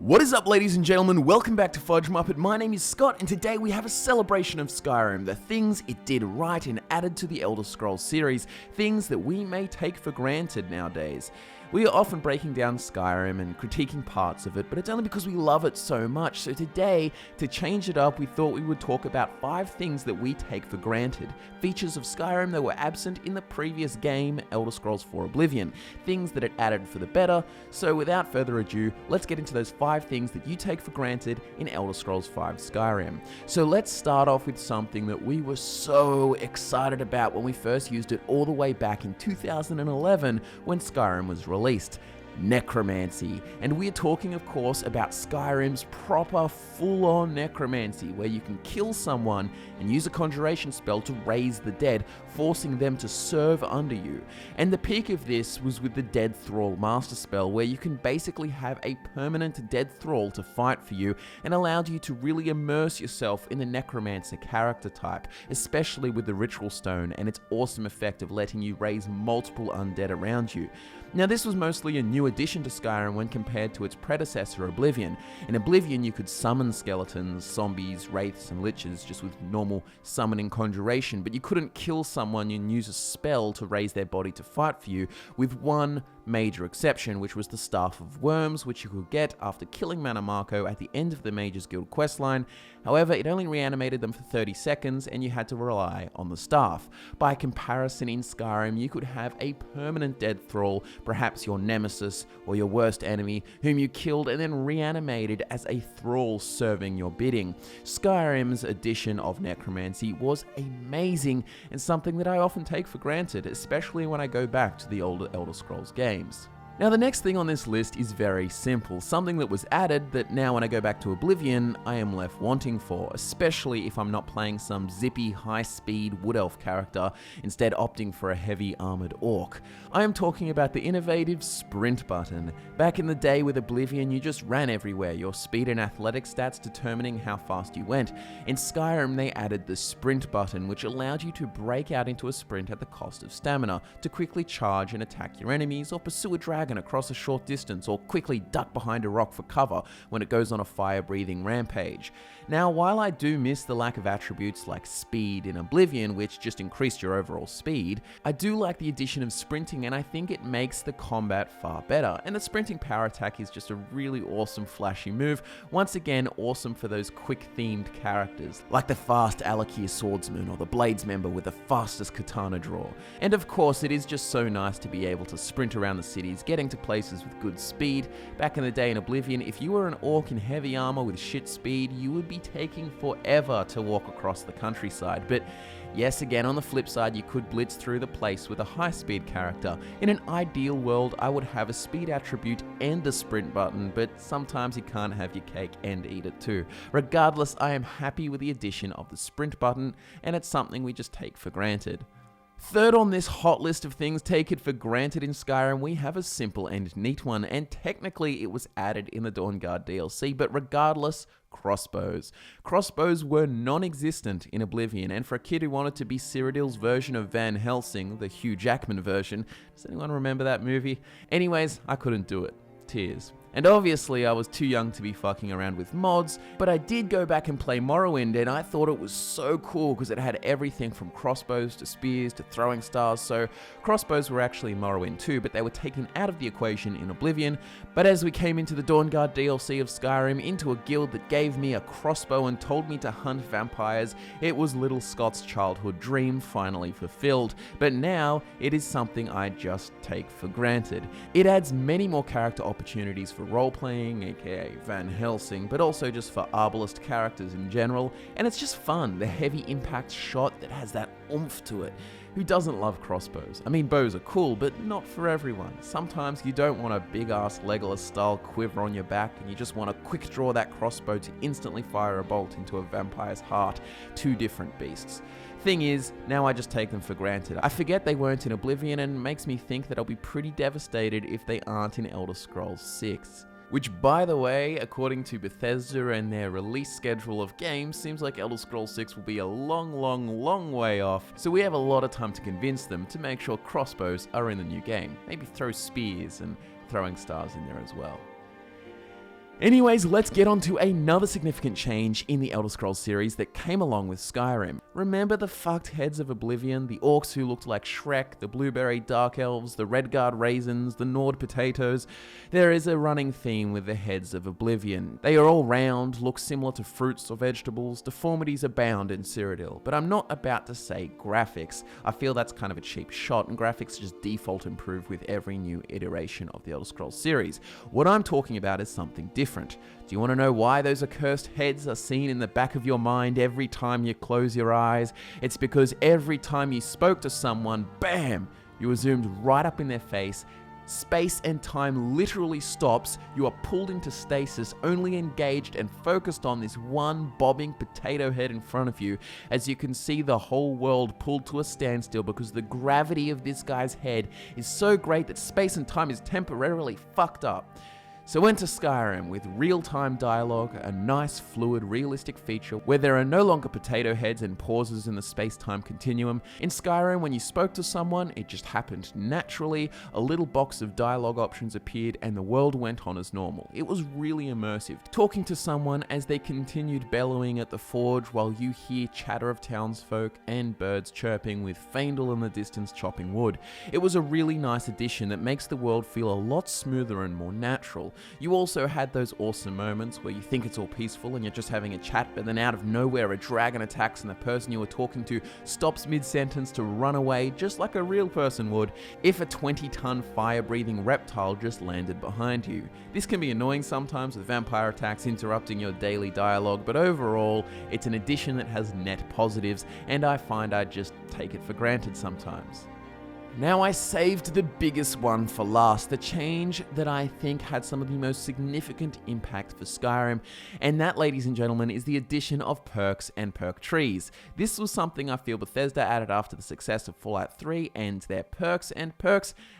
What is up, ladies and gentlemen? Welcome back to FudgeMuppet. My name is Scott, and today we have a celebration of Skyrim, the things it did right and added to the Elder Scrolls series, things that we may take for granted nowadays. We are often breaking down Skyrim and critiquing parts of it, but it's only because we love it so much. So today, to change it up, we thought we would talk about 5 things that we take for granted. Features of Skyrim that were absent in the previous game, Elder Scrolls 4 Oblivion. Things that it added for the better. So without further ado, let's get into those 5 things that you take for granted in Elder Scrolls 5 Skyrim. So let's start off with something that we were so excited about when we first used it all the way back in 2011 when Skyrim was released. Necromancy. And we're talking, of course, about Skyrim's proper full-on necromancy, where you can kill someone and use a conjuration spell to raise the dead, forcing them to serve under you. And the peak of this was with the Dead Thrall Master spell, where you can basically have a permanent dead thrall to fight for you, and allowed you to really immerse yourself in the necromancer character type, especially with the Ritual Stone and its awesome effect of letting you raise multiple undead around you. Now, this was mostly a new addition to Skyrim when compared to its predecessor, Oblivion. In Oblivion, you could summon skeletons, zombies, wraiths, and liches just with normal summoning conjuration, but you couldn't kill someone and use a spell to raise their body to fight for you, with one major exception, which was the Staff of Worms, which you could get after killing Manamako at the end of the Mages Guild questline. However, it only reanimated them for 30 seconds, and you had to rely on the staff. By comparison, in Skyrim, you could have a permanent dead thrall, perhaps your nemesis or your worst enemy, whom you killed and then reanimated as a thrall serving your bidding. Skyrim's addition of necromancy was amazing, and something that I often take for granted, especially when I go back to the older Elder Scrolls games. Now, the next thing on this list is very simple, something that was added that now when I go back to Oblivion, I am left wanting for, especially if I'm not playing some zippy, high-speed wood elf character, instead opting for a heavy armored orc. I am talking about the innovative sprint button. Back in the day with Oblivion, you just ran everywhere, your speed and athletic stats determining how fast you went. In Skyrim, they added the sprint button, which allowed you to break out into a sprint at the cost of stamina, to quickly charge and attack your enemies, or pursue a dragon across a short distance, or quickly duck behind a rock for cover when it goes on a fire-breathing rampage. Now, while I do miss the lack of attributes like speed in Oblivion, which just increased your overall speed, I do like the addition of sprinting, and I think it makes the combat far better. And the sprinting power attack is just a really awesome flashy move, once again awesome for those quick-themed characters, like the fast Alakir swordsman or the Blades member with the fastest katana draw. And of course, it is just so nice to be able to sprint around the cities, getting to places with good speed. Back in the day in Oblivion, if you were an orc in heavy armor with shit speed, you would be taking forever to walk across the countryside. But yes, again, on the flip side, you could blitz through the place with a high-speed character. In an ideal world, I would have a speed attribute and a sprint button, but sometimes you can't have your cake and eat it too. Regardless, I am happy with the addition of the sprint button, and it's something we just take for granted. Third on this hot list of things taken for granted in Skyrim, we have a simple and neat one, and technically it was added in the Dawnguard DLC, but regardless, crossbows. Crossbows were non-existent in Oblivion, and for a kid who wanted to be Cyrodiil's version of Van Helsing, the Hugh Jackman version, does anyone remember that movie? Anyways, I couldn't do it. Tears. And obviously I was too young to be fucking around with mods, but I did go back and play Morrowind, and I thought it was so cool because it had everything from crossbows to spears to throwing stars. So crossbows were actually in Morrowind too, but they were taken out of the equation in Oblivion. But as we came into the Dawnguard DLC of Skyrim, into a guild that gave me a crossbow and told me to hunt vampires, it was little Scott's childhood dream finally fulfilled. But now it is something I just take for granted. It adds many more character opportunities for role-playing, aka Van Helsing, but also just for arbalist characters in general, and it's just fun, the heavy impact shot that has that oomph to it. Who doesn't love crossbows? I mean, bows are cool, but not for everyone. Sometimes you don't want a big-ass Legolas-style quiver on your back, and you just want to quick draw that crossbow to instantly fire a bolt into a vampire's heart. Two different beasts. Thing is, now I just take them for granted. I forget they weren't in Oblivion, and makes me think that I'll be pretty devastated if they aren't in Elder Scrolls 6. Which, by the way, according to Bethesda and their release schedule of games, seems like Elder Scrolls 6 will be a long way off, so we have a lot of time to convince them to make sure crossbows are in the new game. Maybe throw spears and throwing stars in there as well. Anyways, let's get on to another significant change in the Elder Scrolls series that came along with Skyrim. Remember the fucked heads of Oblivion, the orcs who looked like Shrek, the blueberry dark elves, the Redguard raisins, the Nord potatoes? There is a running theme with the heads of Oblivion. They are all round, look similar to fruits or vegetables, deformities abound in Cyrodiil, but I'm not about to say graphics. I feel that's kind of a cheap shot, and graphics just default improve with every new iteration of the Elder Scrolls series. What I'm talking about is something different. Do you want to know why those accursed heads are seen in the back of your mind every time you close your eyes? It's because every time you spoke to someone, bam, you were zoomed right up in their face. Space and time literally stops. You are pulled into stasis, only engaged and focused on this one bobbing potato head in front of you, as you can see the whole world pulled to a standstill because the gravity of this guy's head is so great that space and time is temporarily fucked up. So enter Skyrim with real-time dialogue, a nice, fluid, realistic feature where there are no longer potato heads and pauses in the space-time continuum. In Skyrim, when you spoke to someone, it just happened naturally, a little box of dialogue options appeared and the world went on as normal. It was really immersive, talking to someone as they continued bellowing at the forge while you hear chatter of townsfolk and birds chirping with Faendal in the distance chopping wood. It was a really nice addition that makes the world feel a lot smoother and more natural. You also had those awesome moments where you think it's all peaceful and you're just having a chat, but then out of nowhere a dragon attacks and the person you were talking to stops mid-sentence to run away just like a real person would if a 20-ton fire-breathing reptile just landed behind you. This can be annoying sometimes with vampire attacks interrupting your daily dialogue, but overall it's an addition that has net positives, and I find I just take it for granted sometimes. Now I saved the biggest one for last, the change that I think had some of the most significant impact for Skyrim, and that, ladies and gentlemen, is the addition of perks and perk trees. This was something I feel Bethesda added after the success of Fallout 3, and their perks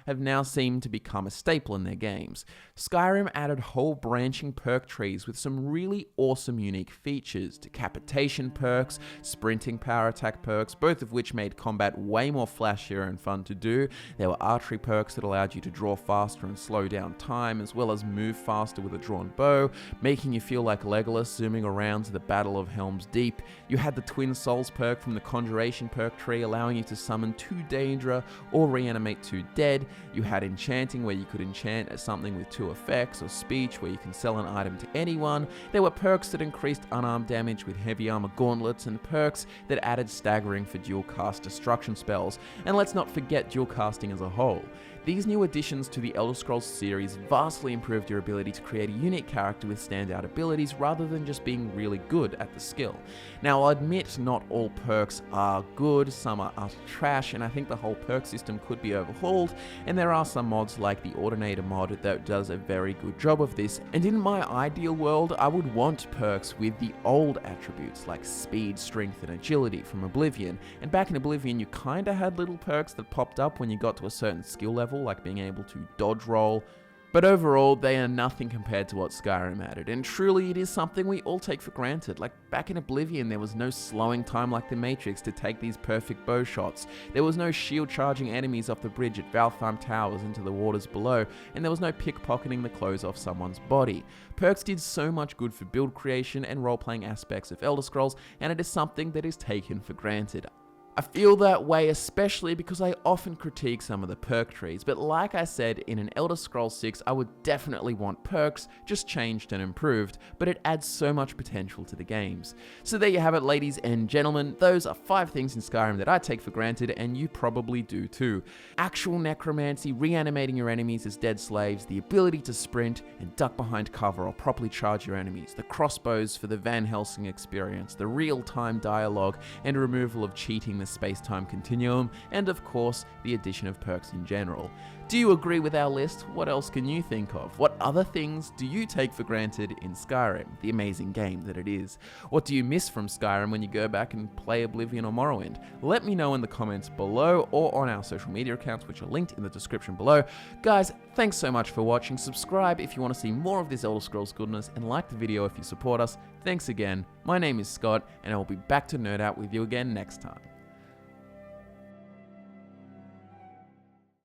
have now seemed to become a staple in their games. Skyrim added whole branching perk trees with some really awesome unique features, decapitation perks, sprinting power attack perks, both of which made combat way more flashier and fun to do. There were archery perks that allowed you to draw faster and slow down time, as well as move faster with a drawn bow, making you feel like Legolas zooming around to the Battle of Helm's Deep. You had the Twin Souls perk from the Conjuration perk tree, allowing you to summon 2 Daedra or reanimate 2 dead. You had enchanting, where you could enchant something with 2 effects, or speech, where you can sell an item to anyone. There were perks that increased unarmed damage with heavy armor gauntlets, and perks that added staggering for dual cast destruction spells. And let's not forget dual casting as a whole. These new additions to the Elder Scrolls series vastly improved your ability to create a unique character with standout abilities rather than just being really good at the skill. Now, I'll admit not all perks are good, some are utter trash, and I think the whole perk system could be overhauled, and there are some mods like the Ordinator mod that does a very good job of this, and in my ideal world, I would want perks with the old attributes like speed, strength, and agility from Oblivion, and back in Oblivion you kinda had little perks that popped up when you got to a certain skill level, like being able to dodge roll, but overall they are nothing compared to what Skyrim added, and truly it is something we all take for granted. Like back in Oblivion there was no slowing time like the Matrix to take these perfect bow shots, there was no shield charging enemies off the bridge at Valtheim Towers into the waters below, and there was no pickpocketing the clothes off someone's body. Perks did so much good for build creation and role-playing aspects of Elder Scrolls, and it is something that is taken for granted. I feel that way especially because I often critique some of the perk trees, but like I said, in an Elder Scrolls 6 I would definitely want perks, just changed and improved, but it adds so much potential to the games. So there you have it, ladies and gentlemen, those are 5 things in Skyrim that I take for granted, and you probably do too. Actual necromancy, reanimating your enemies as dead slaves, the ability to sprint and duck behind cover or properly charge your enemies, the crossbows for the Van Helsing experience, the real-time dialogue and removal of cheating the space-time continuum, and of course, the addition of perks in general. Do you agree with our list? What else can you think of? What other things do you take for granted in Skyrim, the amazing game that it is? What do you miss from Skyrim when you go back and play Oblivion or Morrowind? Let me know in the comments below or on our social media accounts, which are linked in the description below. Guys, thanks so much for watching. Subscribe if you want to see more of this Elder Scrolls goodness, and like the video if you support us. Thanks again. My name is Scott, and I will be back to nerd out with you again next time.